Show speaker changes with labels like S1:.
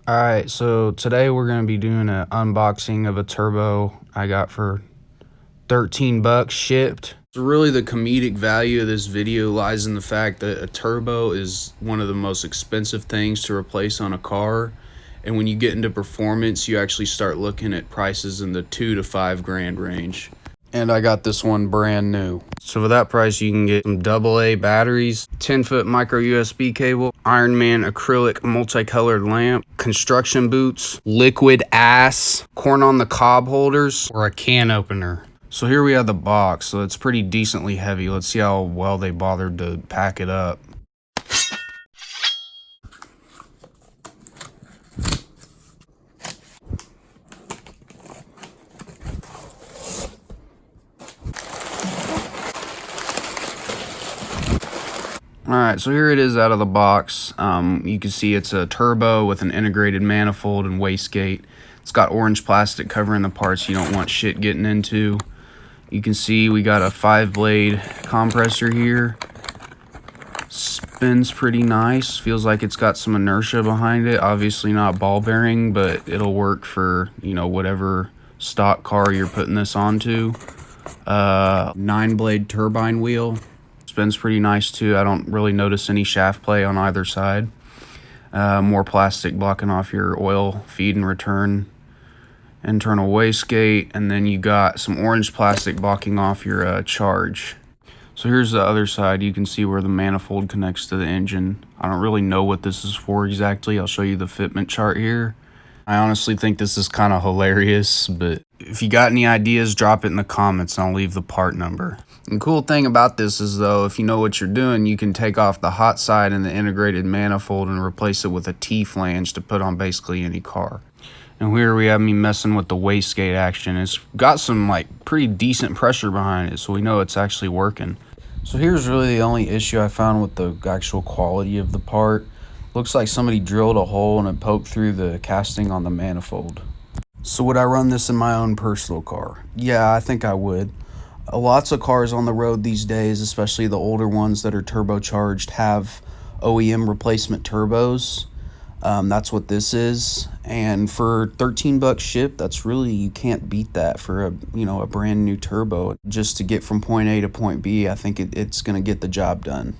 S1: Alright, so today we're going to be doing an unboxing of a turbo I got for 13 bucks shipped. So really the comedic value of this video lies in the fact that a turbo is one of the most expensive things to replace on a car. And when you get into performance, you actually start looking at prices in the $2 to $5 grand range. And I got this one brand new. So for that price, you can get some AA batteries, 10-foot micro USB cable, Iron Man acrylic multicolored lamp, construction boots, liquid ass, corn on the cob holders, or a can opener. So here we have the box. So it's pretty decently heavy. Let's see how well they bothered to pack it up. Alright, so here it is out of the box. You can see it's a turbo with an integrated manifold and wastegate. It's got orange plastic covering the parts you don't want shit getting into. You can see we got a 5-blade compressor here. Spins pretty nice. Feels like it's got some inertia behind it. Obviously not ball bearing, but it'll work for, you know, whatever stock car you're putting this onto. 9-blade turbine wheel. Spins pretty nice too. I don't really notice any shaft play on either side. More plastic blocking off your oil feed and return. Internal wastegate, and then you got some orange plastic blocking off your charge. So here's the other side. You can see where the manifold connects to the engine. I don't really know what this is for exactly. I'll show you the fitment chart here. I honestly think this is kind of hilarious, but if you got any ideas, drop it in the comments and I'll leave the part number. And the cool thing about this is, though, if you know what you're doing, you can take off the hot side and the integrated manifold and replace it with a T-flange to put on basically any car. And here we have me messing with the wastegate action. It's got some like pretty decent pressure behind it, so we know it's actually working. So here's really the only issue I found with the actual quality of the part. Looks like somebody drilled a hole and it poked through the casting on the manifold. So would I run this in my own personal car? Yeah, I think I would. Lots of cars on the road these days, especially the older ones that are turbocharged, have OEM replacement turbos. That's what this is, and for 13 bucks shipped, that's really, you can't beat that for a brand new turbo. Just to get from point A to point B, I think it's gonna get the job done.